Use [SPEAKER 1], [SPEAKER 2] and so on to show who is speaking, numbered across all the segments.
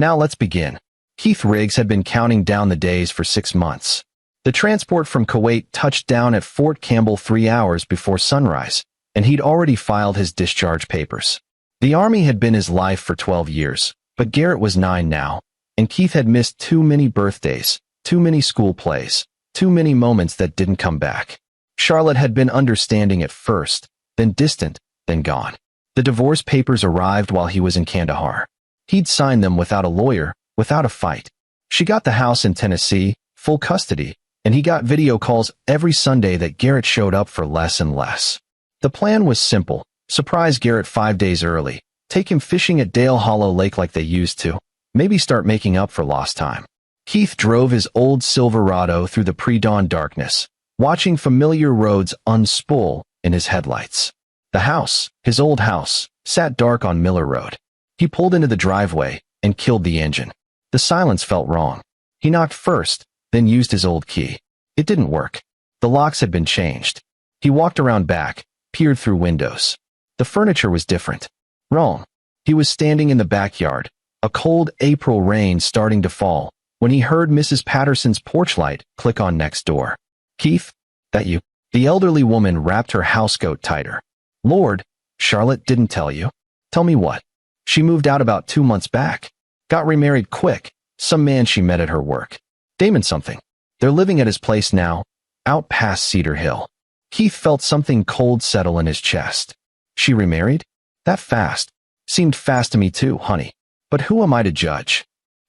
[SPEAKER 1] Now let's begin. Keith Riggs had been counting down the days for 6 months. The transport from Kuwait touched down at Fort Campbell 3 hours before sunrise, and he'd already filed his discharge papers. The Army had been his life for 12 years, but Garrett was 9 now, and Keith had missed too many birthdays, too many school plays, too many moments that didn't come back. Charlotte had been understanding at first, then distant, then gone. The divorce papers arrived while he was in Kandahar. He'd signed them without a lawyer, without a fight. She got the house in Tennessee, full custody, and he got video calls every Sunday that Garrett showed up for less and less. The plan was simple: surprise Garrett 5 days early, take him fishing at Dale Hollow Lake like they used to, maybe start making up for lost time. Keith drove his old Silverado through the pre-dawn darkness, watching familiar roads unspool in his headlights. The house, his old house, sat dark on Miller Road. He pulled into the driveway and killed the engine. The silence felt wrong. He knocked first, then used his old key. It didn't work. The locks had been changed. He walked around back, peered through windows. The furniture was different. Wrong. He was standing in the backyard, a cold April rain starting to fall, when he heard Mrs. Patterson's porch light click on next door. "Keith, that you?" The elderly woman wrapped her housecoat tighter. "Lord, Charlotte didn't tell you." "Tell me what?" "She moved out about 2 months back. Got remarried quick, some man she met at her work. Damon something. They're living at his place now, out past Cedar Hill." Keith felt something cold settle in his chest. "She remarried? That fast?" "Seemed fast to me too, honey. But who am I to judge?"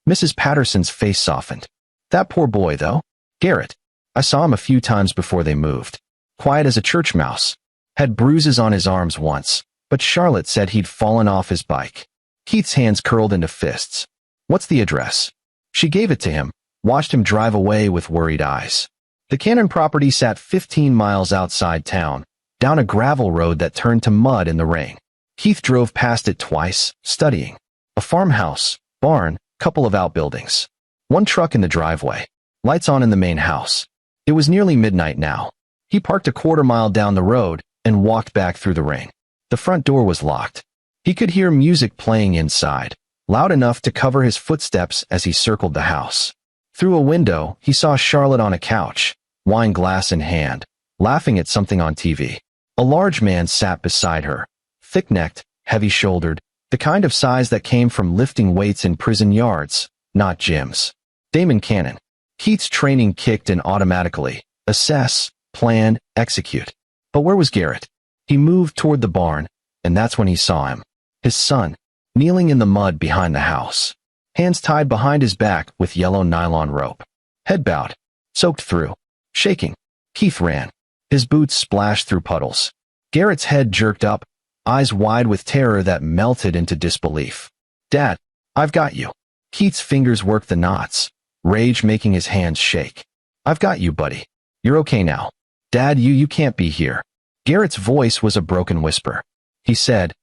[SPEAKER 1] Mrs. Patterson's face softened. "That poor boy, though. Garrett. I saw him a few times before they moved. Quiet as a church mouse. Had bruises on his arms once, but Charlotte said he'd fallen off his bike." Keith's hands curled into fists. "What's the address?" She gave it to him, watched him drive away with worried eyes. The Cannon property sat 15 miles outside town, down a gravel road that turned to mud in the rain. Keith drove past it twice, studying. A farmhouse, barn, couple of outbuildings. One truck in the driveway. Lights on in the main house. It was nearly midnight now. He parked a quarter-mile down the road and walked back through the rain. The front door was locked. He could hear music playing inside, loud enough to cover his footsteps as he circled the house. Through a window, he saw Charlotte on a couch, wine glass in hand, laughing at something on TV. A large man sat beside her, thick-necked, heavy-shouldered, the kind of size that came from lifting weights in prison yards, not gyms. Damon Cannon. Keith's training kicked in automatically. Assess, plan, execute. But where was Garrett? He moved toward the barn, and that's when he saw him. His son, kneeling in the mud behind the house. Hands tied behind his back with yellow nylon rope. Head bowed, soaked through, shaking. Keith ran. His boots splashed through puddles. Garrett's head jerked up, eyes wide with terror that melted into disbelief. "Dad, I've got you." Keith's fingers worked the knots, rage making his hands shake. "I've got you, buddy. You're okay now. Dad, you can't be here." Garrett's voice was a broken whisper. He said,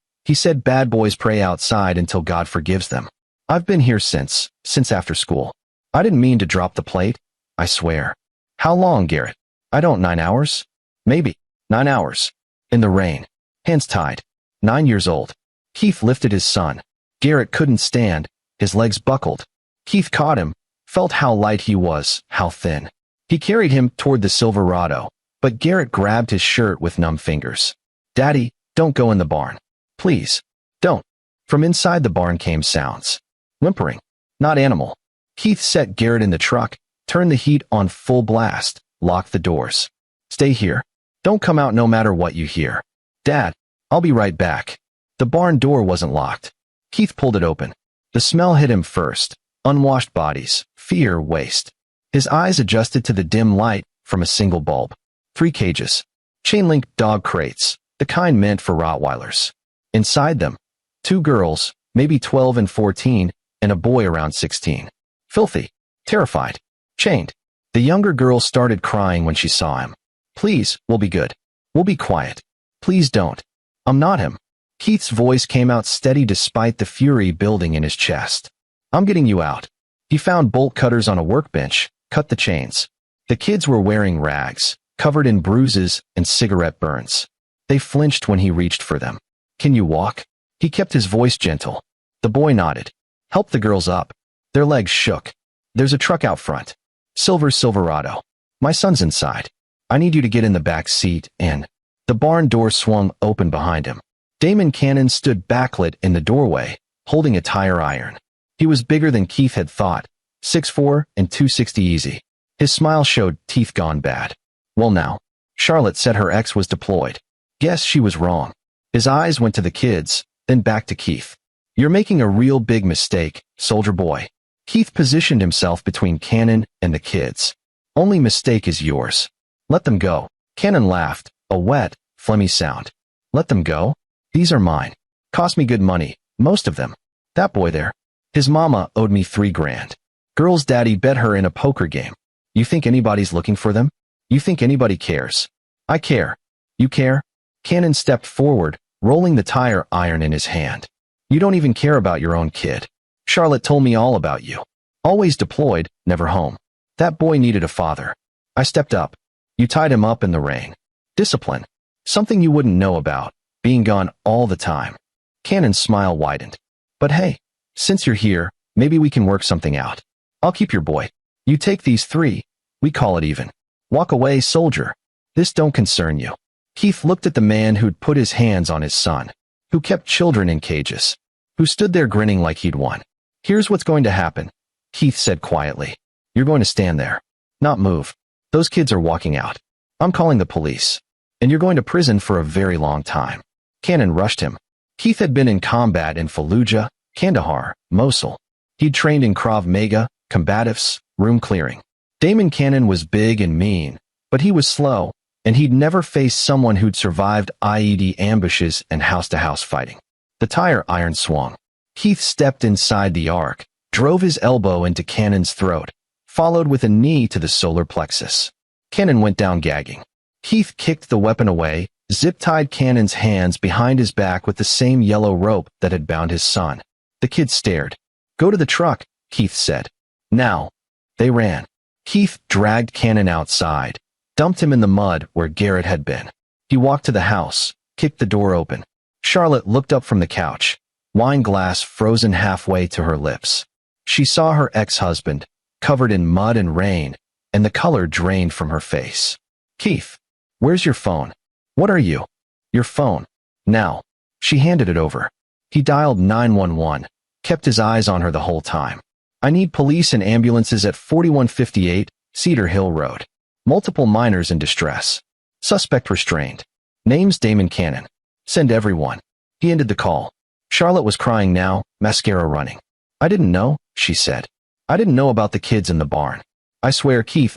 [SPEAKER 1] "Bad boys pray outside until God forgives them. I've been here since after school. I didn't mean to drop the plate, I swear." "How long, Garrett?" "I don't 9 hours? Maybe. 9 hours. In the rain. Hands tied. 9 years old." Keith lifted his son. Garrett couldn't stand. His legs buckled. Keith caught him, felt how light he was, how thin. He carried him toward the Silverado, but Garrett grabbed his shirt with numb fingers. "Daddy, don't go in the barn. Please, don't." From inside the barn came sounds. Whimpering. Not animal. Keith set Garrett in the truck, turned the heat on full blast, locked the doors. "Stay here. Don't come out no matter what you hear." "Dad, I'll be right back." The barn door wasn't locked. Keith pulled it open. The smell hit him first. Unwashed bodies, fear, waste. His eyes adjusted to the dim light from a single bulb. 3 cages. Chain-link dog crates, the kind meant for Rottweilers. Inside them, 2 girls, maybe 12 and 14, and a boy around 16. Filthy. Terrified. Chained. The younger girl started crying when she saw him. "Please, we'll be good. We'll be quiet. Please don't. I'm not him." Keith's voice came out steady despite the fury building in his chest. "I'm getting you out." He found bolt cutters on a workbench, cut the chains. The kids were wearing rags, covered in bruises and cigarette burns. They flinched when he reached for them. "Can you walk?" He kept his voice gentle. The boy nodded. "Help the girls up. Their legs shook. There's a truck out front. Silver Silverado. My son's inside. I need you to get in the back seat and... The barn door swung open behind him. Damon Cannon stood backlit in the doorway, holding a tire iron. He was bigger than Keith had thought, 6'4" and 260 easy. His smile showed teeth gone bad. Well now, Charlotte said her ex was deployed. Guess she was wrong. His eyes went to the kids, then back to Keith. You're making a real big mistake, soldier boy. Keith positioned himself between Cannon and the kids. Only mistake is yours. Let them go. Cannon laughed, a wet, phlegmy sound. Let them go? These are mine. Cost me good money, most of them. That boy there. His mama owed me $3 grand. Girl's daddy bet her in a poker game. You think anybody's looking for them? You think anybody cares? I care. You care? Cannon stepped forward, rolling the tire iron in his hand. You don't even care about your own kid. Charlotte told me all about you. Always deployed, never home. That boy needed a father. I stepped up. You tied him up in the rain. Discipline. Something you wouldn't know about, being gone all the time. Cannon's smile widened. But hey, since you're here, maybe we can work something out. I'll keep your boy. You take these 3. We call it even. Walk away, soldier. This don't concern you. Keith looked at the man who'd put his hands on his son, who kept children in cages, who stood there grinning like he'd won. Here's what's going to happen, Keith said quietly. You're going to stand there. Not move. Those kids are walking out. I'm calling the police. And you're going to prison for a very long time. Cannon rushed him. Keith had been in combat in Fallujah, Kandahar, Mosul. He'd trained in Krav Maga, combatives, room clearing. Damon Cannon was big and mean, but he was slow, and he'd never faced someone who'd survived IED ambushes and house-to-house fighting. The tire iron swung. Keith stepped inside the arc, drove his elbow into Cannon's throat, followed with a knee to the solar plexus. Cannon went down gagging. Keith kicked the weapon away, zip-tied Cannon's hands behind his back with the same yellow rope that had bound his son. The kid stared. Go to the truck, Keith said. Now. They ran. Keith dragged Cannon outside, dumped him in the mud where Garrett had been. He walked to the house, kicked the door open. Charlotte looked up from the couch, wine glass frozen halfway to her lips. She saw her ex-husband, covered in mud and rain, and the color drained from her face. Keith, where's your phone? What are you? Your phone. Now. She handed it over. He dialed 911, kept his eyes on her the whole time. I need police and ambulances at 4158 Cedar Hill Road. Multiple minors in distress. Suspect restrained. Name's Damon Cannon. Send everyone. He ended the call. Charlotte was crying now, mascara running. I didn't know, she said. I didn't know about the kids in the barn. I swear, Keith,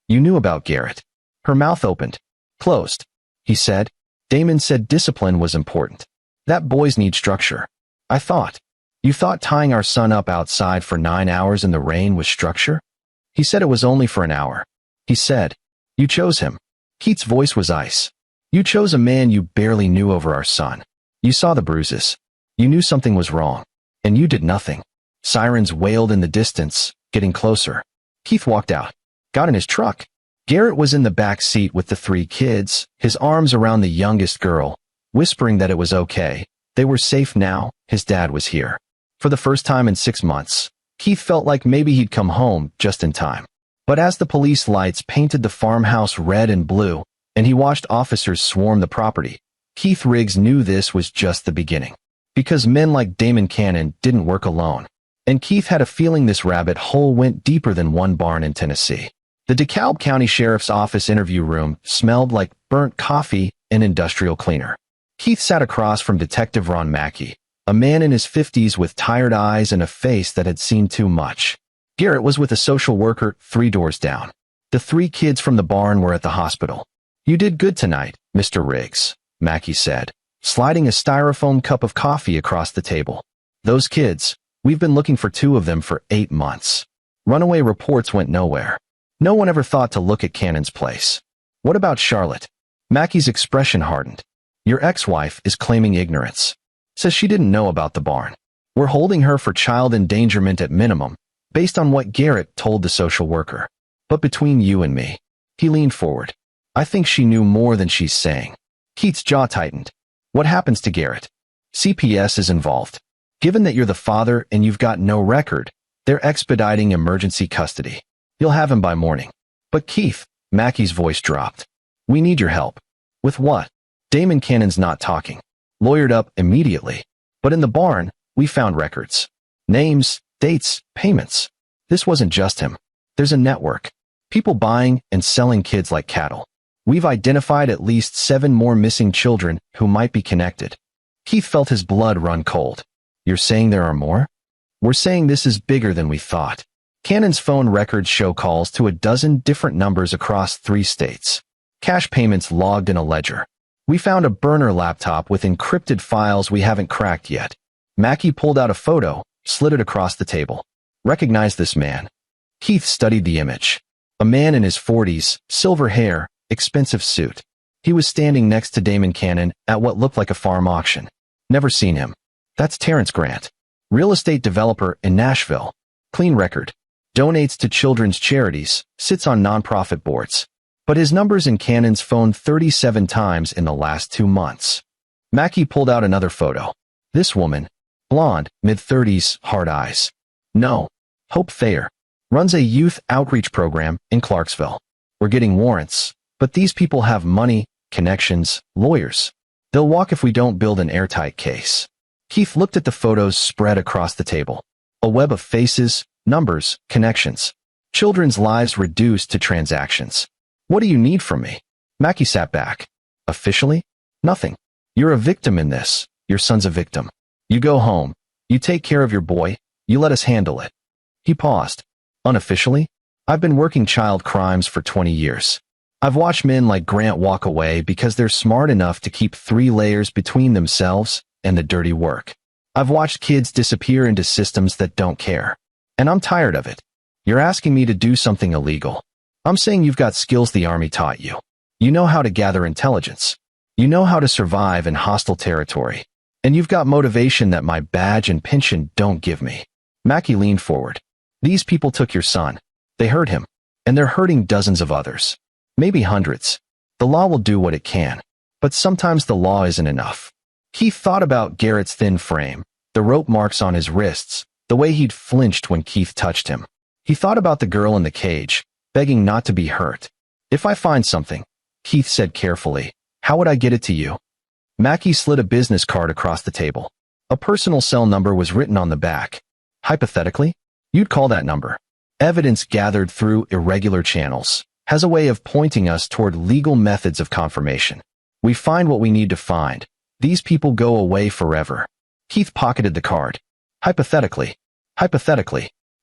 [SPEAKER 1] you knew about Garrett. Her mouth opened. Closed. He said. Damon said discipline was important. That boys need structure. I thought. You thought tying our son up outside for 9 hours in the rain was structure? He said it was only for an hour. He said, you chose him. Keith's voice was ice. You chose a man you barely knew over our son. You saw the bruises. You knew something was wrong. And you did nothing. Sirens wailed in the distance, getting closer. Keith walked out, got in his truck. Garrett was in the back seat with the 3 kids, his arms around the youngest girl, whispering that it was okay. They were safe now, his dad was here. For the first time in 6 months, Keith felt like maybe he'd come home just in time. But as the police lights painted the farmhouse red and blue, and he watched officers swarm the property, Keith Riggs knew this was just the beginning. Because men like Damon Cannon didn't work alone. And Keith had a feeling this rabbit hole went deeper than one barn in Tennessee. The DeKalb County Sheriff's Office interview room smelled like burnt coffee and industrial cleaner. Keith sat across from Detective Ron Mackey, a man in his 50s with tired eyes and a face that had seen too much. Garrett was with a social worker 3 doors down. The 3 kids from the barn were at the hospital. You did good tonight, Mr. Riggs, Mackey said, sliding a styrofoam cup of coffee across the table. Those kids, we've been looking for 2 of them for 8 months. Runaway reports went nowhere. No one ever thought to look at Cannon's place. What about Charlotte? Mackey's expression hardened. Your ex-wife is claiming ignorance. Says she didn't know about the barn. We're holding her for child endangerment at minimum, based on what Garrett told the social worker. But between you and me, he leaned forward. I think she knew more than she's saying. Keith's jaw tightened. What happens to Garrett? CPS is involved. Given that you're the father and you've got no record, They're expediting emergency custody. You'll have him by morning. But Keith, Mackey's voice dropped. We need your help. With what? Damon Cannon's not talking. Lawyered up immediately. But in the barn, we found records. Names, dates, payments. This wasn't just him. There's a network. People buying and selling kids like cattle. We've identified at least 7 more missing children who might be connected. Keith felt his blood run cold. You're saying there are more? We're saying this is bigger than we thought. Cannon's phone records show calls to a dozen different numbers across 3 states. Cash payments logged in a ledger. We found a burner laptop with encrypted files we haven't cracked yet. Mackey pulled out a photo, slid it across the table. Recognize this man. Keith studied the image. A man in his 40s, silver hair, expensive suit. He was standing next to Damon Cannon at what looked like a farm auction. Never seen him. That's Terrence Grant. Real estate developer in Nashville. Clean record. Donates to children's charities, sits on nonprofit boards. But his number's in Cannon's phone 37 times in the last 2 months. Mackey pulled out another photo. This woman, blonde, mid-30s, hard eyes. No. Hope Thayer. Runs a youth outreach program in Clarksville. We're getting warrants, but these people have money, connections, lawyers. They'll walk if we don't build an airtight case. Keith looked at the photos spread across the table. A web of faces, numbers, connections. Children's lives reduced to transactions. What do you need from me? Mackey sat back. Officially? Nothing. You're a victim in this. Your son's a victim. You go home. You take care of your boy. You let us handle it. He paused. Unofficially? I've been working child crimes for 20 years. I've watched men like Grant walk away because they're smart enough to keep 3 layers between themselves and the dirty work. I've watched kids disappear into systems that don't care. And I'm tired of it. You're asking me to do something illegal. I'm saying you've got skills the Army taught you. You know how to gather intelligence. You know how to survive in hostile territory. And you've got motivation that my badge and pension don't give me. Mackey leaned forward. These people took your son. They hurt him. And they're hurting dozens of others. Maybe hundreds. The law will do what it can. But sometimes the law isn't enough. Keith thought about Garrett's thin frame, the rope marks on his wrists, the way he'd flinched when Keith touched him. He thought about the girl in the cage, begging not to be hurt. If I find something, Keith said carefully, how would I get it to you? Mackey slid a business card across the table. A personal cell number was written on the back. Hypothetically, you'd call that number. Evidence gathered through irregular channels has a way of pointing us toward legal methods of confirmation. We find what we need to find. These people go away forever. Keith pocketed the card. Hypothetically.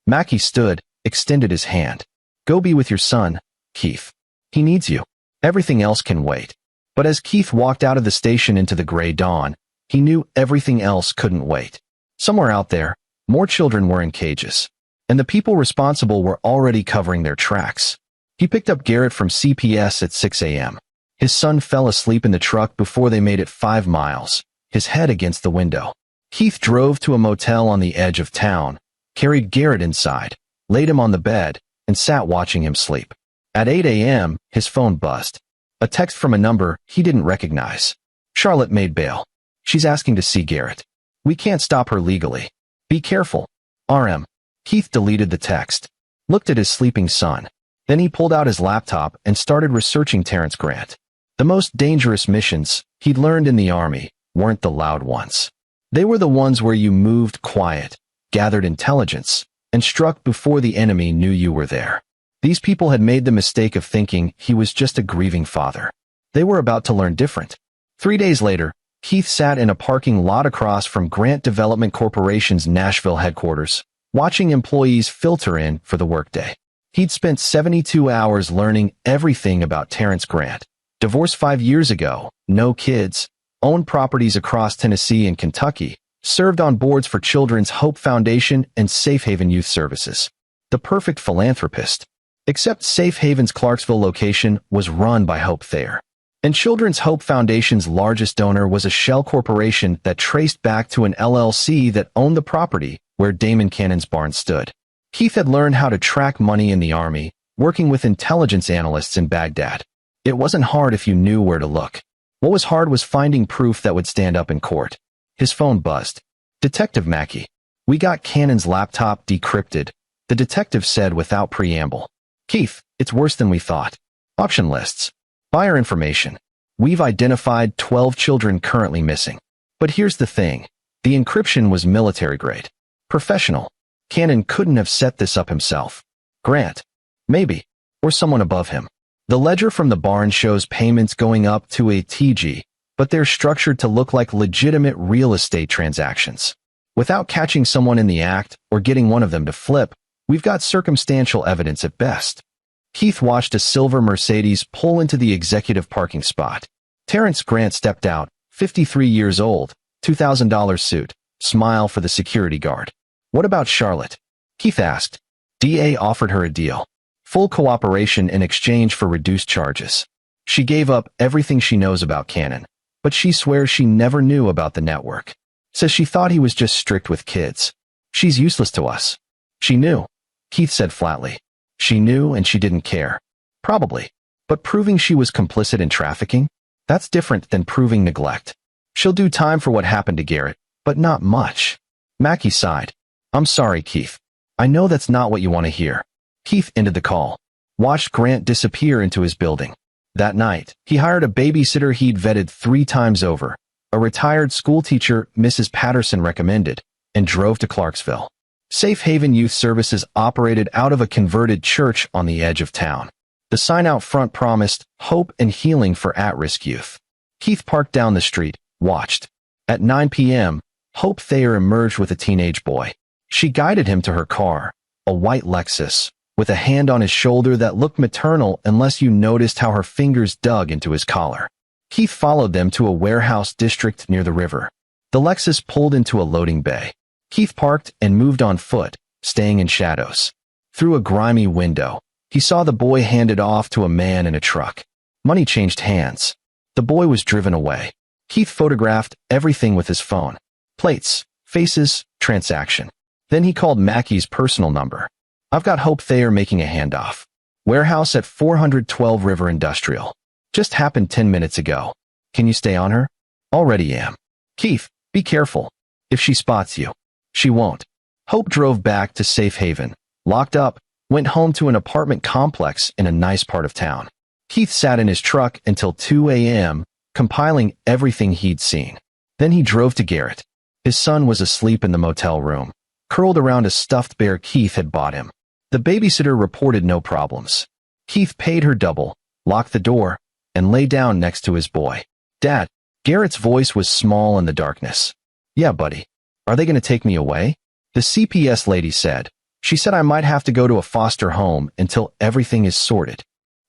[SPEAKER 1] Mackey stood, extended his hand. Go be with your son, Keith. He needs you. Everything else can wait. But as Keith walked out of the station into the gray dawn, he knew everything else couldn't wait. Somewhere out there, more children were in cages. And the people responsible were already covering their tracks. He picked up Garrett from CPS at 6 a.m. His son fell asleep in the truck before they made it 5 miles, his head against the window. Keith drove to a motel on the edge of town, carried Garrett inside, laid him on the bed, and sat watching him sleep. At 8 a.m., his phone buzzed. A text from a number he didn't recognize. Charlotte made bail. She's asking to see Garrett. We can't stop her legally. Be careful. RM. Keith deleted the text, looked at his sleeping son. Then he pulled out his laptop and started researching Terrence Grant. The most dangerous missions, he'd learned in the Army, weren't the loud ones. They were the ones where you moved quiet, gathered intelligence, and struck before the enemy knew you were there. These people had made the mistake of thinking he was just a grieving father. They were about to learn different. 3 days later, Keith sat in a parking lot across from Grant Development Corporation's Nashville headquarters, watching employees filter in for the workday. He'd spent 72 hours learning everything about Terrence Grant. Divorced 5 years ago, no kids, owned properties across Tennessee and Kentucky, served on boards for Children's Hope Foundation and Safe Haven Youth Services. The perfect philanthropist. Except Safe Haven's Clarksville location was run by Hope Thayer. And Children's Hope Foundation's largest donor was a shell corporation that traced back to an LLC that owned the property where Damon Cannon's barn stood. Keith had learned how to track money in the Army, working with intelligence analysts in Baghdad. It wasn't hard if you knew where to look. What was hard was finding proof that would stand up in court. His phone buzzed. Detective Mackey. We got Cannon's laptop decrypted, the detective said without preamble. Keith, it's worse than we thought. Option lists. Buyer information. We've identified 12 children currently missing. But here's the thing. The encryption was military grade. Professional. Cannon couldn't have set this up himself. Grant. Maybe. Or someone above him. The ledger from the barn shows payments going up to a TG, but they're structured to look like legitimate real estate transactions. Without catching someone in the act or getting one of them to flip, we've got circumstantial evidence at best. Keith watched a silver Mercedes pull into the executive parking spot. Terrence Grant stepped out, 53 years old, $2,000 suit, smile for the security guard. What about Charlotte? Keith asked. DA offered her a deal. Full cooperation in exchange for reduced charges. She gave up everything she knows about Cannon, but she swears she never knew about the network. Says she thought he was just strict with kids. She's useless to us. She knew, Keith said flatly. She knew and she didn't care. Probably. But proving she was complicit in trafficking? That's different than proving neglect. She'll do time for what happened to Garrett, but not much. Mackie sighed. I'm sorry, Keith. I know that's not what you want to hear. Keith ended the call. Watched Grant disappear into his building. That night, he hired a babysitter he'd vetted 3 times over, a retired schoolteacher Mrs. Patterson recommended, and drove to Clarksville. Safe Haven Youth Services operated out of a converted church on the edge of town. The sign out front promised hope and healing for at-risk youth. Keith parked down the street, watched. At 9 p.m., Hope Thayer emerged with a teenage boy. She guided him to her car, a white Lexus, with a hand on his shoulder that looked maternal unless you noticed how her fingers dug into his collar. Keith followed them to a warehouse district near the river. The Lexus pulled into a loading bay. Keith parked and moved on foot, staying in shadows. Through a grimy window, he saw the boy handed off to a man in a truck. Money changed hands. The boy was driven away. Keith photographed everything with his phone. Plates, faces, transaction. Then he called Mackie's personal number. I've got Hope Thayer making a handoff. Warehouse at 412 River Industrial. Just happened 10 minutes ago. Can you stay on her? Already am. Keith, be careful. If she spots you. She won't. Hope drove back to Safe Haven, locked up, went home to an apartment complex in a nice part of town. Keith sat in his truck until 2 a.m., compiling everything he'd seen. Then he drove to Garrett. His son was asleep in the motel room, curled around a stuffed bear Keith had bought him. The babysitter reported no problems. Keith paid her double, locked the door, and lay down next to his boy. Dad. Garrett's voice was small in the darkness. Yeah, buddy. Are they going to take me away? The CPS lady said. She said I might have to go to a foster home until everything is sorted.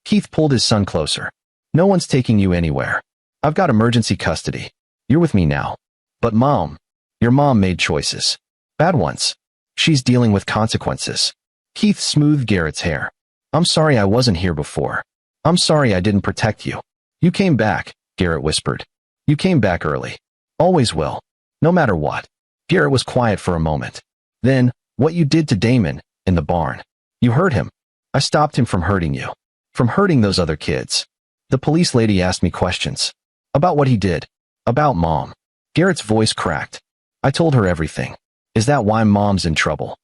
[SPEAKER 1] Keith pulled his son closer. No one's taking you anywhere. I've got emergency custody. You're with me now. But Mom, your mom made choices. Bad ones. She's dealing with consequences. Keith smoothed Garrett's hair. I'm sorry I wasn't here before. I'm sorry I didn't protect you. You came back, Garrett whispered. You came back early. Always will. No matter what. Garrett was quiet for a moment. Then, what you did to Damon, in the barn. You hurt him. I stopped him from hurting you. From hurting those other kids. The police lady asked me questions. About what he did. About Mom. Garrett's voice cracked. I told her everything. Is that why Mom's in trouble?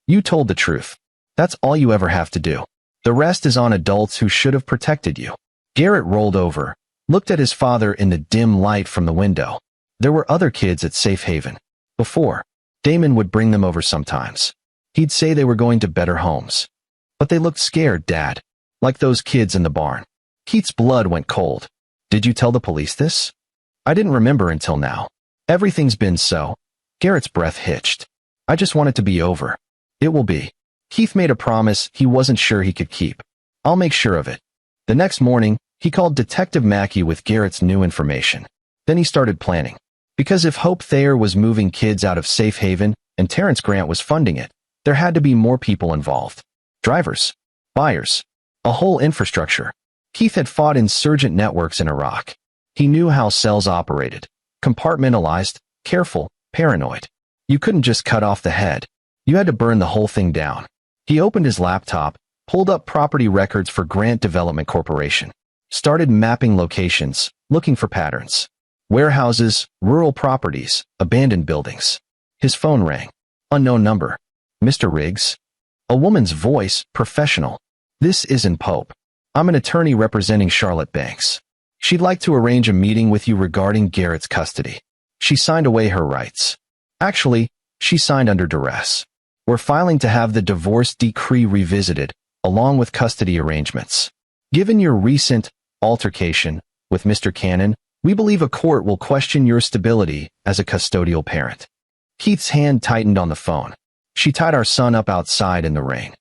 [SPEAKER 1] You told the truth. That's all you ever have to do. The rest is on adults who should have protected you. Garrett rolled over, looked at his father in the dim light from the window. There were other kids at Safe Haven. Before, Damon would bring them over sometimes. He'd say they were going to better homes. But they looked scared, Dad. Like those kids in the barn. Keith's blood went cold. Did you tell the police this? I didn't remember until now. Everything's been so. Garrett's breath hitched. I just want it to be over. It will be. Keith made a promise he wasn't sure he could keep. I'll make sure of it. The next morning, he called Detective Mackey with Garrett's new information. Then he started planning. Because if Hope Thayer was moving kids out of Safe Haven and Terrence Grant was funding it, there had to be more people involved. Drivers. Buyers. A whole infrastructure. Keith had fought insurgent networks in Iraq. He knew how cells operated. Compartmentalized, careful, paranoid. You couldn't just cut off the head. You had to burn the whole thing down. He opened his laptop, pulled up property records for Grant Development Corporation, started mapping locations, looking for patterns. Warehouses, rural properties, abandoned buildings. His phone rang. Unknown number. Mr. Riggs? A woman's voice, professional. This isn't Pope. I'm an attorney representing Charlotte Banks. She'd like to arrange a meeting with you regarding Garrett's custody. She signed away her rights. Actually, she signed under duress. We're filing to have the divorce decree revisited, along with custody arrangements. Given your recent altercation with Mr. Cannon, we believe a court will question your stability as a custodial parent. Keith's hand tightened on the phone. She tied our son up outside in the rain.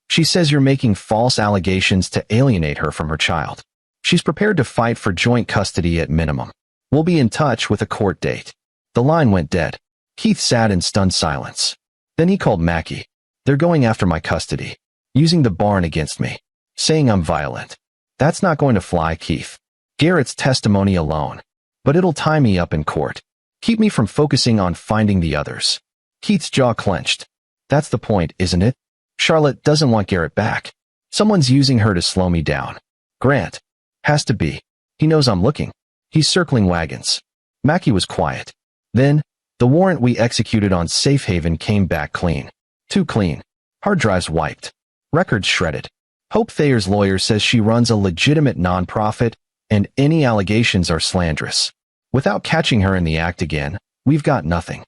[SPEAKER 1] She says you're making false allegations to alienate her from her child. She's prepared to fight for joint custody at minimum. We'll be in touch with a court date. The line went dead. Keith sat in stunned silence. Then he called Mackie. They're going after my custody, using the barn against me, saying I'm violent. That's not going to fly, Keith. Garrett's testimony alone. But it'll tie me up in court. Keep me from focusing on finding the others. Keith's jaw clenched. That's the point, isn't it? Charlotte doesn't want Garrett back. Someone's using her to slow me down. Grant. Has to be. He knows I'm looking. He's circling wagons. Mackie was quiet. Then, the warrant we executed on Safe Haven came back clean. Too clean. Hard drives wiped. Records shredded. Hope Thayer's lawyer says she runs a legitimate nonprofit, and any allegations are slanderous. Without catching her in the act again, we've got nothing.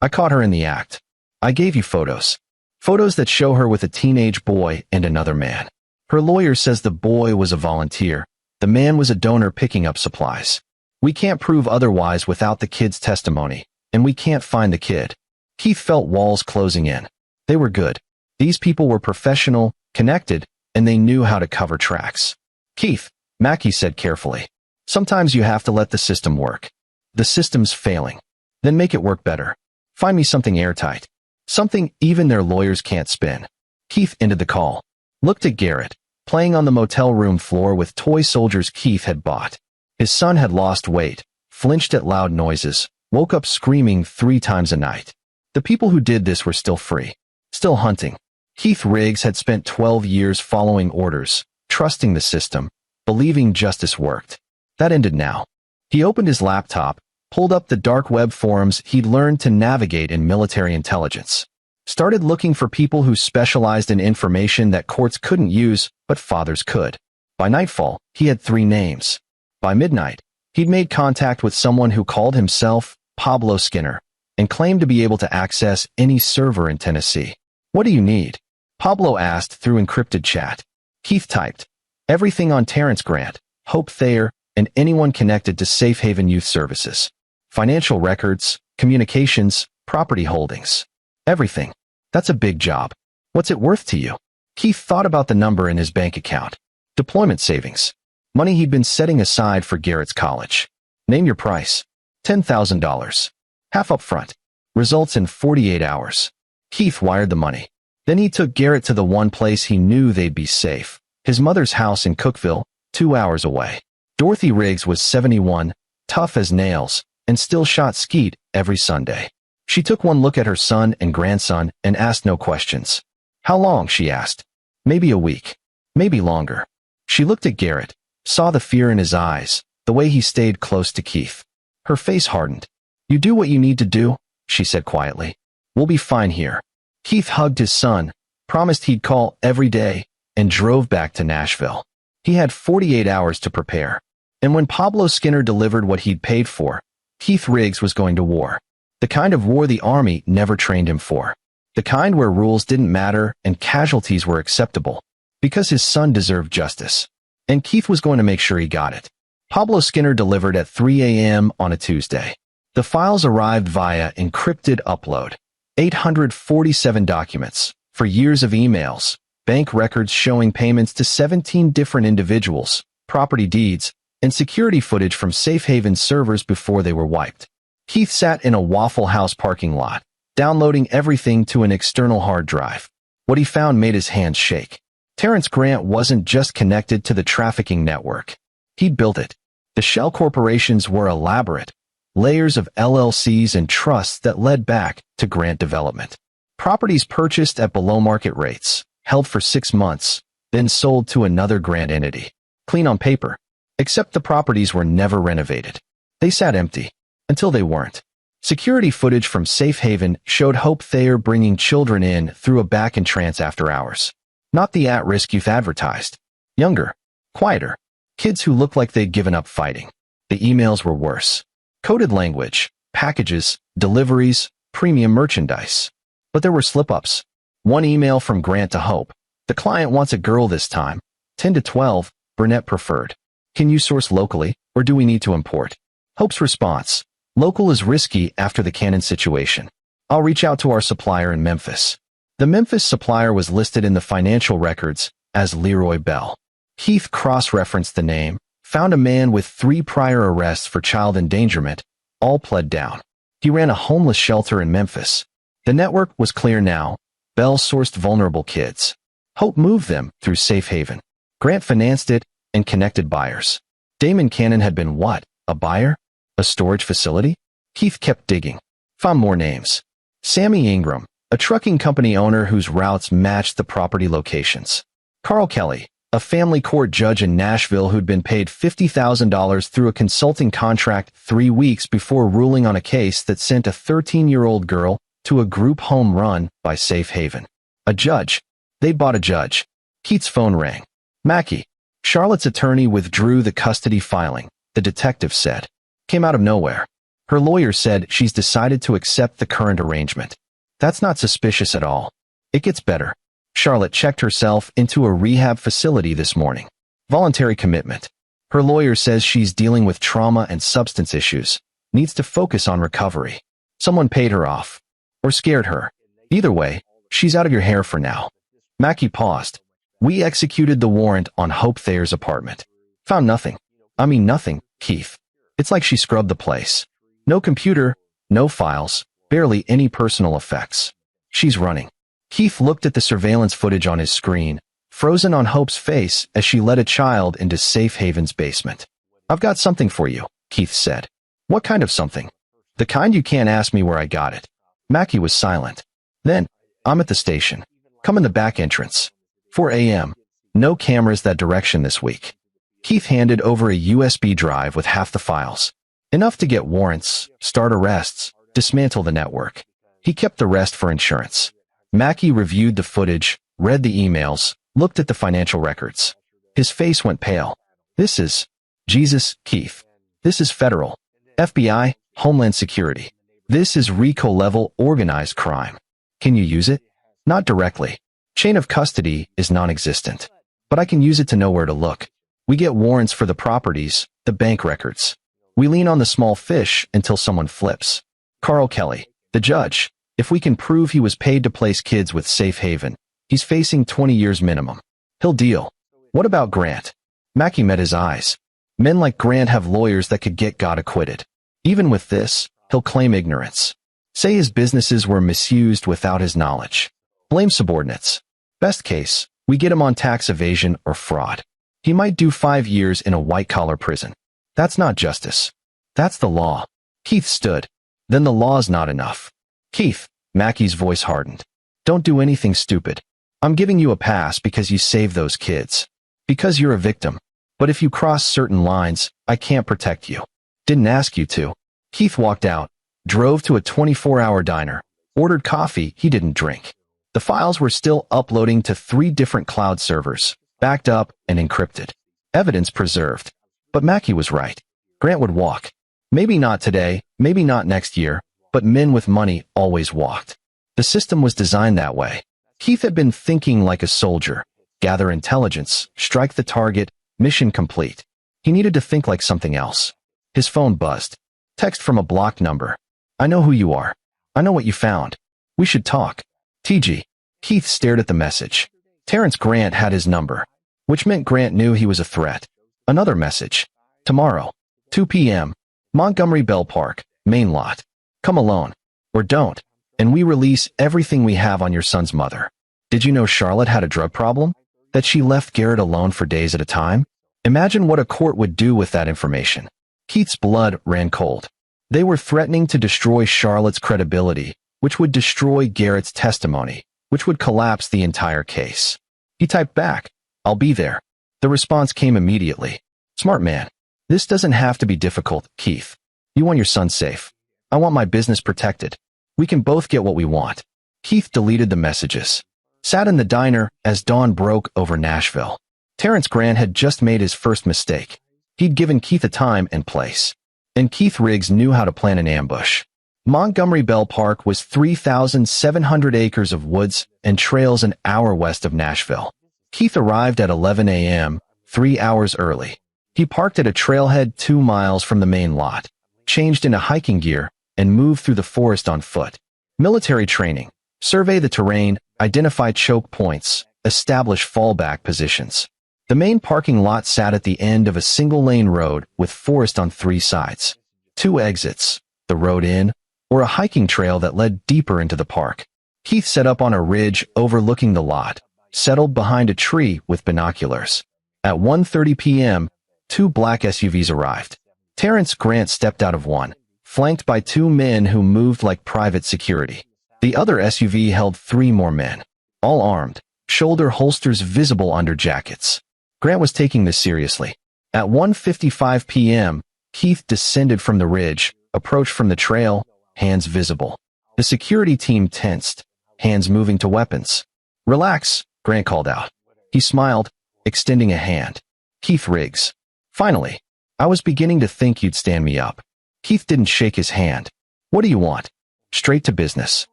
[SPEAKER 1] I caught her in the act. I gave you photos. Photos that show her with a teenage boy and another man. Her lawyer says the boy was a volunteer. The man was a donor picking up supplies. We can't prove otherwise without the kid's testimony, and we can't find the kid. Keith felt walls closing in. They were good. These people were professional, connected, and they knew how to cover tracks. Keith, Mackie said carefully, sometimes you have to let the system work. The system's failing. Then make it work better. Find me something airtight. Something even their lawyers can't spin. Keith ended the call. Looked at Garrett, playing on the motel room floor with toy soldiers Keith had bought. His son had lost weight, flinched at loud noises, woke up screaming 3 times a night. The people who did this were still free. Still hunting. Keith Riggs had spent 12 years following orders, trusting the system, believing justice worked. That ended now. He opened his laptop, pulled up the dark web forums he'd learned to navigate in military intelligence. Started looking for people who specialized in information that courts couldn't use, but fathers could. By nightfall, he had 3 names. By midnight, he'd made contact with someone who called himself Pablo Skinner and claimed to be able to access any server in Tennessee. What do you need? Pablo asked through encrypted chat. Keith typed, everything on Terrence Grant, Hope Thayer, and anyone connected to Safe Haven Youth Services. Financial records, communications, property holdings. Everything. That's a big job. What's it worth to you? Keith thought about the number in his bank account. Deployment savings. Money he'd been setting aside for Garrett's college. Name your price. $10,000. Half up front. Results in 48 hours. Keith wired the money. Then he took Garrett to the one place he knew they'd be safe. His mother's house in Cookville, 2 hours away. Dorothy Riggs was 71, tough as nails, and still shot skeet every Sunday. She took one look at her son and grandson and asked no questions. How long, she asked. Maybe a week. Maybe longer. She looked at Garrett, saw the fear in his eyes, the way he stayed close to Keith. Her face hardened. You do what you need to do, she said quietly. We'll be fine here. Keith hugged his son, promised he'd call every day, and drove back to Nashville. He had 48 hours to prepare. And when Pablo Skinner delivered what he'd paid for, Keith Riggs was going to war. The kind of war the Army never trained him for. The kind where rules didn't matter and casualties were acceptable. Because his son deserved justice. And Keith was going to make sure he got it. Pablo Skinner delivered at 3 a.m. on a Tuesday. The files arrived via encrypted upload. 847 documents, for years of emails, bank records showing payments to 17 different individuals, property deeds, and security footage from Safe Haven servers before they were wiped. Keith sat in a Waffle House parking lot, downloading everything to an external hard drive. What he found made his hands shake. Terrence Grant wasn't just connected to the trafficking network. He'd built it. The shell corporations were elaborate, layers of LLCs and trusts that led back to Grant development. Properties purchased at below-market rates, held for 6 months, then sold to another Grant entity. Clean on paper. Except the properties were never renovated. They sat empty. Until they weren't. Security footage from Safe Haven showed Hope Thayer bringing children in through a back entrance after hours. Not the at-risk youth advertised. Younger, quieter, kids who looked like they'd given up fighting. The emails were worse. Coded language, packages, deliveries, premium merchandise. But there were slip-ups. One email from Grant to Hope. The client wants a girl this time. 10 to 12, brunette preferred. Can you source locally, or do we need to import? Hope's response. Local is risky after the Canon situation. I'll reach out to our supplier in Memphis. The Memphis supplier was listed in the financial records as Leroy Bell. Keith cross-referenced the name, found a man with 3 prior arrests for child endangerment, all pled down. He ran a homeless shelter in Memphis. The network was clear now. Bell sourced vulnerable kids. Hope moved them through Safe Haven. Grant financed it and connected buyers. Damon Cannon had been what? A buyer? A storage facility? Keith kept digging. Found more names. Sammy Ingram, a trucking company owner whose routes matched the property locations. Carl Kelly, a family court judge in Nashville who'd been paid $50,000 through a consulting contract 3 weeks before ruling on a case that sent a 13-year-old girl to a group home run by Safe Haven. A judge. They bought a judge. Keith's phone rang. Mackey. Charlotte's attorney withdrew the custody filing, the detective said. Came out of nowhere. Her lawyer said she's decided to accept the current arrangement. That's not suspicious at all. It gets better. Charlotte checked herself into a rehab facility this morning. Voluntary commitment. Her lawyer says she's dealing with trauma and substance issues. Needs to focus on recovery. Someone paid her off. Or scared her. Either way, she's out of your hair for now. Mackey paused. We executed the warrant on Hope Thayer's apartment. Found nothing. I mean nothing, Keith. It's like she scrubbed the place. No computer, no files, barely any personal effects. She's running. Keith looked at the surveillance footage on his screen, frozen on Hope's face as she led a child into Safe Haven's basement. I've got something for you, Keith said. What kind of something? The kind you can't ask me where I got it. Mackey was silent. Then, I'm at the station. Come in the back entrance. 4 a.m. No cameras that direction this week. Keith handed over a USB drive with half the files. Enough to get warrants, start arrests, dismantle the network. He kept the rest for insurance. Mackey reviewed the footage, read the emails, looked at the financial records. His face went pale. This is... Jesus, Keith. This is federal. FBI, Homeland Security. This is RICO-level organized crime. Can you use it? Not directly. Chain of custody is non-existent. But I can use it to know where to look. We get warrants for the properties, the bank records. We lean on the small fish until someone flips. Carl Kelly, the judge. If we can prove he was paid to place kids with Safe Haven, he's facing 20 years minimum. He'll deal. What about Grant? Mackey met his eyes. Men like Grant have lawyers that could get God acquitted. Even with this, he'll claim ignorance. Say his businesses were misused without his knowledge. Blame subordinates. Best case, we get him on tax evasion or fraud. He might do 5 years in a white-collar prison. That's not justice. That's the law. Keith stood. Then the law's not enough. Keith, Mackey's voice hardened. Don't do anything stupid. I'm giving you a pass because you saved those kids. Because you're a victim. But if you cross certain lines, I can't protect you. Didn't ask you to. Keith walked out, drove to a 24-hour diner, ordered coffee he didn't drink. The files were still uploading to 3 different cloud servers, backed up and encrypted. Evidence preserved. But Mackey was right. Grant would walk. Maybe not today, maybe not next year, but men with money always walked. The system was designed that way. Keith had been thinking like a soldier. Gather intelligence, strike the target, mission complete. He needed to think like something else. His phone buzzed. Text from a blocked number. I know who you are. I know what you found. We should talk. TG. Keith stared at the message. Terrence Grant had his number, which meant Grant knew he was a threat. Another message. Tomorrow, 2 p.m., Montgomery Bell Park, main lot. Come alone. Or don't. And we release everything we have on your son's mother. Did you know Charlotte had a drug problem? That she left Garrett alone for days at a time? Imagine what a court would do with that information. Keith's blood ran cold. They were threatening to destroy Charlotte's credibility, which would destroy Garrett's testimony, which would collapse the entire case. He typed back, I'll be there. The response came immediately. Smart man. This doesn't have to be difficult, Keith. You want your son safe. I want my business protected. We can both get what we want. Keith deleted the messages. Sat in the diner as dawn broke over Nashville. Terrence Grant had just made his first mistake. He'd given Keith a time and place. And Keith Riggs knew how to plan an ambush. Montgomery Bell Park was 3,700 acres of woods and trails an hour west of Nashville. Keith arrived at 11 a.m., 3 hours early. He parked at a trailhead 2 miles from the main lot, changed into hiking gear, and moved through the forest on foot. Military training. Survey the terrain, identify choke points, establish fallback positions. The main parking lot sat at the end of a single-lane road with forest on 3 sides. 2 exits, the road in, or a hiking trail that led deeper into the park. Keith set up on a ridge overlooking the lot, settled behind a tree with binoculars. At 1:30 p.m., 2 black SUVs arrived. Terrence Grant stepped out of one, flanked by 2 men who moved like private security. The other SUV held 3 more men, all armed, shoulder holsters visible under jackets. Grant was taking this seriously. At 1:55 p.m., Keith descended from the ridge, approached from the trail, hands visible. The security team tensed, hands moving to weapons. "Relax," Grant called out. He smiled, extending a hand. "Keith Riggs. Finally. I was beginning to think you'd stand me up." Keith didn't shake his hand. "What do you want?" "Straight to business."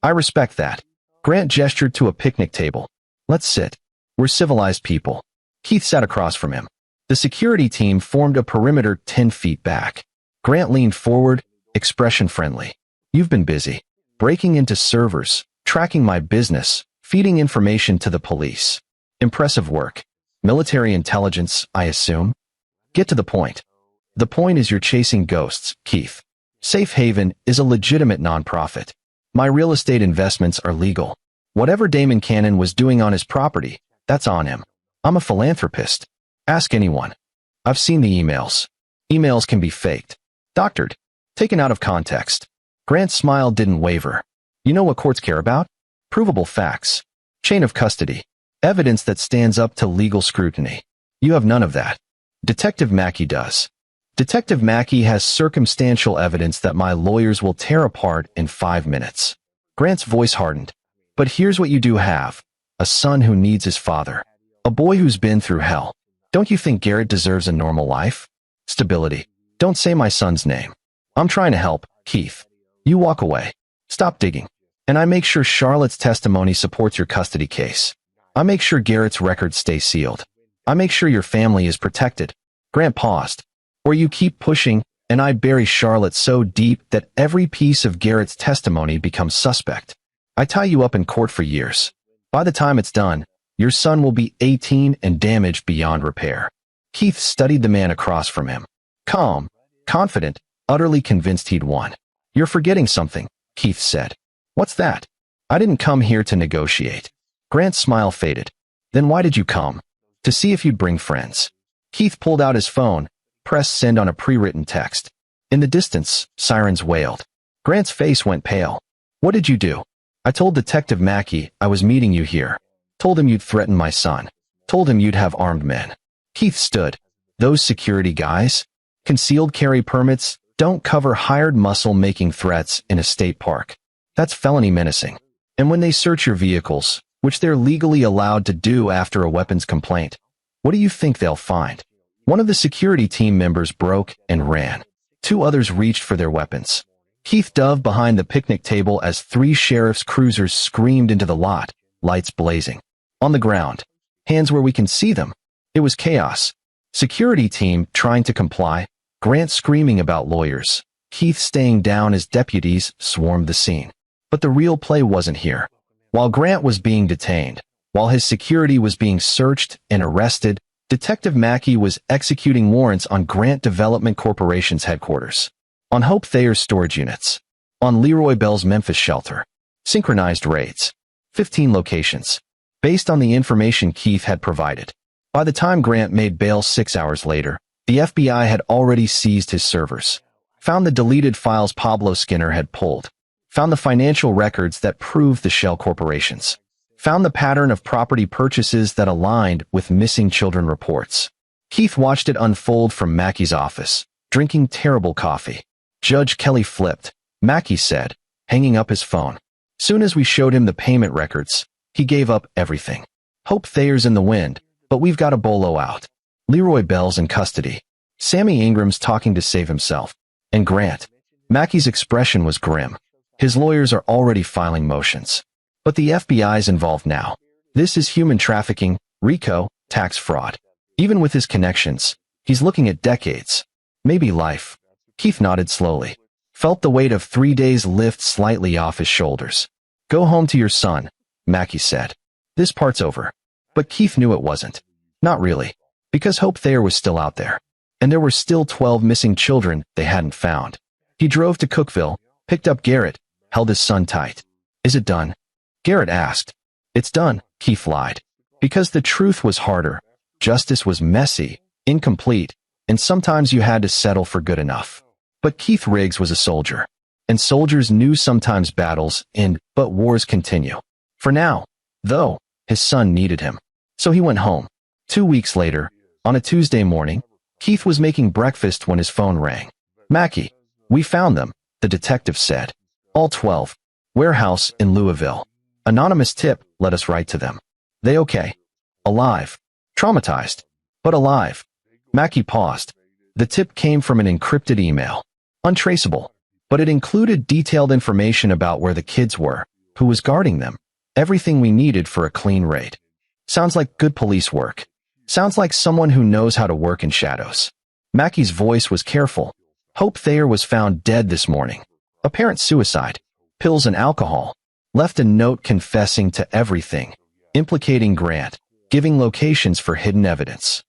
[SPEAKER 1] "I respect that." Grant gestured to a picnic table. "Let's sit. We're civilized people." Keith sat across from him. The security team formed a perimeter 10 feet back. Grant leaned forward, expression friendly. "You've been busy. Breaking into servers, tracking my business, feeding information to the police. Impressive work. Military intelligence, I assume?" "Get to the point." "The point is you're chasing ghosts, Keith. Safe Haven is a legitimate nonprofit. My real estate investments are legal. Whatever Damon Cannon was doing on his property, that's on him. I'm a philanthropist. Ask anyone. I've seen the emails. Emails can be faked, doctored, taken out of context." Grant's smile didn't waver. "You know what courts care about? Provable facts. Chain of custody. Evidence that stands up to legal scrutiny. You have none of that. Detective Mackey does. Detective Mackey has circumstantial evidence that my lawyers will tear apart in 5 minutes." Grant's voice hardened. "But here's what you do have. A son who needs his father. A boy who's been through hell. Don't you think Garrett deserves a normal life? Stability. Don't say my son's name. I'm trying to help, Keith. You walk away. Stop digging. And I make sure Charlotte's testimony supports your custody case. I make sure Garrett's records stay sealed. I make sure your family is protected." Grant paused. "Or you keep pushing, and I bury Charlotte so deep that every piece of Garrett's testimony becomes suspect. I tie you up in court for years. By the time it's done, your son will be 18 and damaged beyond repair." Keith studied the man across from him. Calm, confident, utterly convinced he'd won. "You're forgetting something," Keith said. "What's that?" "I didn't come here to negotiate." Grant's smile faded. "Then why did you come?" "To see if you'd bring friends." Keith pulled out his phone, pressed send on a pre-written text. In the distance, sirens wailed. Grant's face went pale. "What did you do?" "I told Detective Mackey I was meeting you here. Told him you'd threaten my son. Told him you'd have armed men." Keith stood. "Those security guys? Concealed carry permits don't cover hired muscle making threats in a state park. That's felony menacing. And when they search your vehicles, which they're legally allowed to do after a weapons complaint, what do you think they'll find?" One of the security team members broke and ran. 2 others reached for their weapons. Keith dove behind the picnic table as 3 sheriff's cruisers screamed into the lot, lights blazing. On the ground. Hands where we can see them. It was chaos. Security team trying to comply, Grant screaming about lawyers, Keith staying down as deputies swarmed the scene. But the real play wasn't here. While Grant was being detained, while his security was being searched and arrested, Detective Mackey was executing warrants on Grant Development Corporation's headquarters, on Hope Thayer's storage units, on Leroy Bell's Memphis shelter. Synchronized raids. 15 locations. Based on the information Keith had provided. By the time Grant made bail 6 hours later, the FBI had already seized his servers. Found the deleted files Pablo Skinner had pulled. Found the financial records that proved the shell corporations. Found the pattern of property purchases that aligned with missing children reports. Keith watched it unfold from Mackey's office, drinking terrible coffee. Judge Kelly flipped, Mackie said, hanging up his phone. Soon as we showed him the payment records, he gave up everything. Hope Thayer's in the wind, but we've got a bolo out. Leroy Bell's in custody. Sammy Ingram's talking to save himself. And Grant. Mackie's expression was grim. His lawyers are already filing motions. But the FBI's involved now. This is human trafficking, RICO, tax fraud. Even with his connections, he's looking at decades. Maybe life. Keith nodded slowly. Felt the weight of 3 days lift slightly off his shoulders. Go home to your son, Mackie said. This part's over. But Keith knew it wasn't. Not really. Because Hope Thayer was still out there. And there were still 12 missing children they hadn't found. He drove to Cookeville, picked up Garrett, held his son tight. Is it done? Garrett asked. It's done, Keith lied. Because the truth was harder. Justice was messy, incomplete, and sometimes you had to settle for good enough. But Keith Riggs was a soldier. And soldiers knew sometimes battles end, but wars continue. For now, though, his son needed him. So he went home. 2 weeks later, on a Tuesday morning, Keith was making breakfast when his phone rang. Mackie, we found them, the detective said. All 12. Warehouse in Louisville. Anonymous tip let us write to them. They okay? Alive. Traumatized. But alive. Mackie paused. The tip came from an encrypted email. Untraceable. But it included detailed information about where the kids were, who was guarding them. Everything we needed for a clean raid. Sounds like good police work. Sounds like someone who knows how to work in shadows. Mackie's voice was careful. Hope Thayer was found dead this morning. Apparent suicide. Pills and alcohol. Left a note confessing to everything. Implicating Grant. Giving locations for hidden evidence.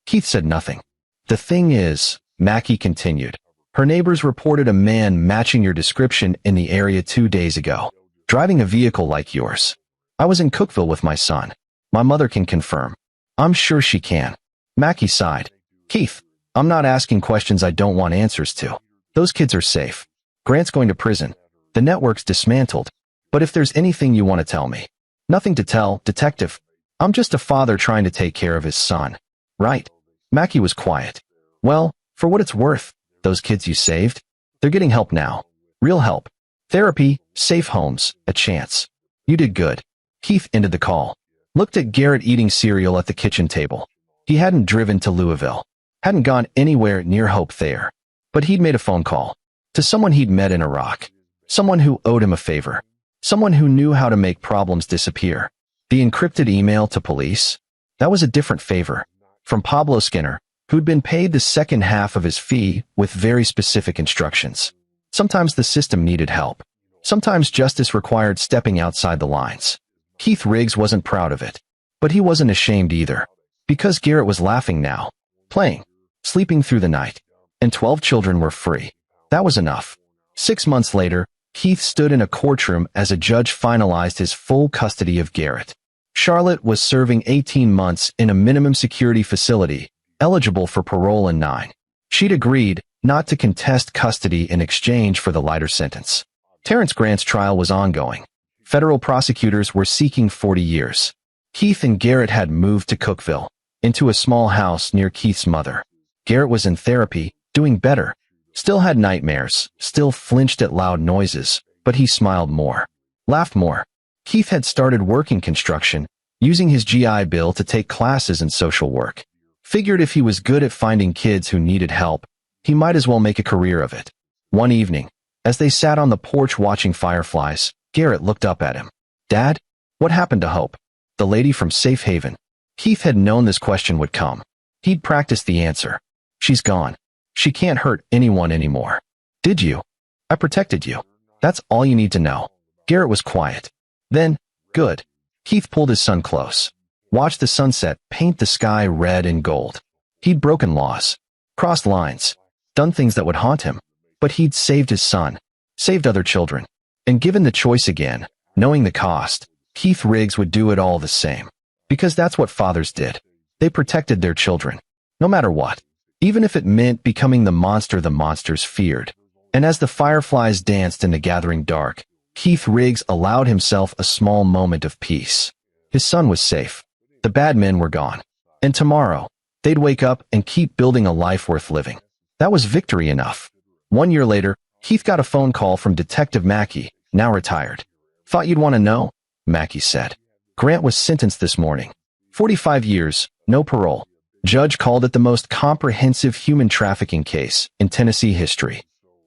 [SPEAKER 1] Keith said nothing. The thing is, Mackie continued. Her neighbors reported a man matching your description in the area 2 days ago. Driving a vehicle like yours. I was in Cookeville with my son. My mother can confirm. I'm sure she can. Mackie sighed. Keith, I'm not asking questions I don't want answers to. Those kids are safe. Grant's going to prison. The network's dismantled. But if there's anything you want to tell me. Nothing to tell, detective. I'm just a father trying to take care of his son. Right. Mackie was quiet. Well, for what it's worth, those kids you saved, they're getting help now. Real help. Therapy, safe homes, a chance. You did good. Keith ended the call. Looked at Garrett eating cereal at the kitchen table. He hadn't driven to Louisville. Hadn't gone anywhere near Hope Thayer. But he'd made a phone call. To someone he'd met in Iraq. Someone who owed him a favor. Someone who knew how to make problems disappear. The encrypted email to police? That was a different favor. From Pablo Skinner, who'd been paid the second half of his fee with very specific instructions. Sometimes the system needed help. Sometimes justice required stepping outside the lines. Keith Riggs wasn't proud of it. But he wasn't ashamed either. Because Garrett was laughing now. Playing. Sleeping through the night. And 12 children were free. That was enough. 6 months later, Keith stood in a courtroom as a judge finalized his full custody of Garrett. Charlotte was serving 18 months in a minimum security facility, eligible for parole in 9. She'd agreed not to contest custody in exchange for the lighter sentence. Terrence Grant's trial was ongoing. Federal prosecutors were seeking 40 years. Keith and Garrett had moved to Cookeville, into a small house near Keith's mother. Garrett was in therapy, doing better. Still had nightmares, still flinched at loud noises, but he smiled more. Laughed more. Keith had started working construction, using his GI Bill to take classes in social work. Figured if he was good at finding kids who needed help, he might as well make a career of it. One evening, as they sat on the porch watching fireflies, Garrett looked up at him. Dad? What happened to Hope? The lady from Safe Haven. Keith had known this question would come. He'd practiced the answer. She's gone. She can't hurt anyone anymore. Did you? I protected you. That's all you need to know. Garrett was quiet. Then, good. Keith pulled his son close. Watched the sunset paint the sky red and gold. He'd broken laws. Crossed lines. Done things that would haunt him. But he'd saved his son. Saved other children. And given the choice again, knowing the cost, Keith Riggs would do it all the same. Because that's what fathers did. They protected their children. No matter what. Even if it meant becoming the monster the monsters feared. And as the fireflies danced in the gathering dark, Keith Riggs allowed himself a small moment of peace. His son was safe. The bad men were gone. And tomorrow, they'd wake up and keep building a life worth living. That was victory enough. 1 year later, Keith got a phone call from Detective Mackey, now retired. Thought you'd want to know? Mackey said. Grant was sentenced this morning. 45 years, no parole. Judge called it the most comprehensive human trafficking case in Tennessee history.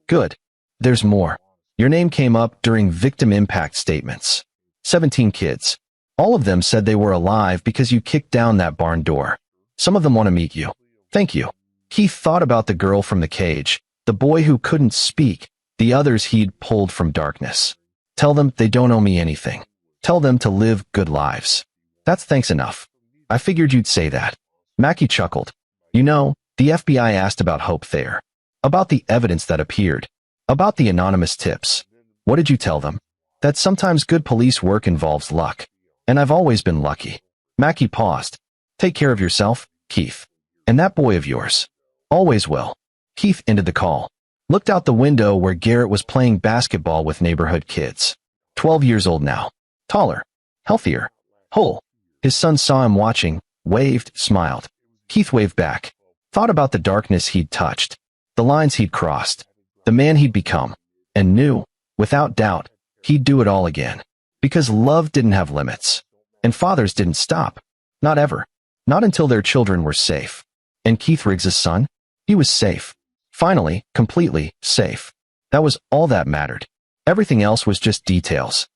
[SPEAKER 1] Good. There's more. Your name came up during victim impact statements. 17 kids. All of them said they were alive because you kicked down that barn door. Some of them want to meet you. Thank you. Keith thought about the girl from the cage, the boy who couldn't speak, the others he'd pulled from darkness. Tell them they don't owe me anything. Tell them to live good lives. That's thanks enough. I figured you'd say that. Mackey chuckled. You know, the FBI asked about Hope Thayer. About the evidence that appeared. About the anonymous tips. What did you tell them? That sometimes good police work involves luck. And I've always been lucky. Mackey paused. Take care of yourself, Keith. And that boy of yours. Always will. Keith ended the call. Looked out the window where Garrett was playing basketball with neighborhood kids. 12 years old now. Taller. Healthier. Whole. His son saw him watching, waved, smiled. Keith waved back. Thought about the darkness he'd touched. The lines he'd crossed. The man he'd become. And knew, without doubt, he'd do it all again. Because love didn't have limits. And fathers didn't stop. Not ever. Not until their children were safe. And Keith Riggs' son? He was safe. Finally, completely safe. That was all that mattered. Everything else was just details.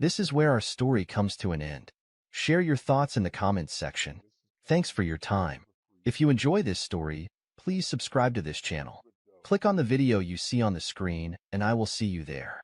[SPEAKER 1] This is where our story comes to an end. Share your thoughts in the comments section. Thanks for your time. If you enjoy this story, please subscribe to this channel. Click on the video you see on the screen, and I will see you there.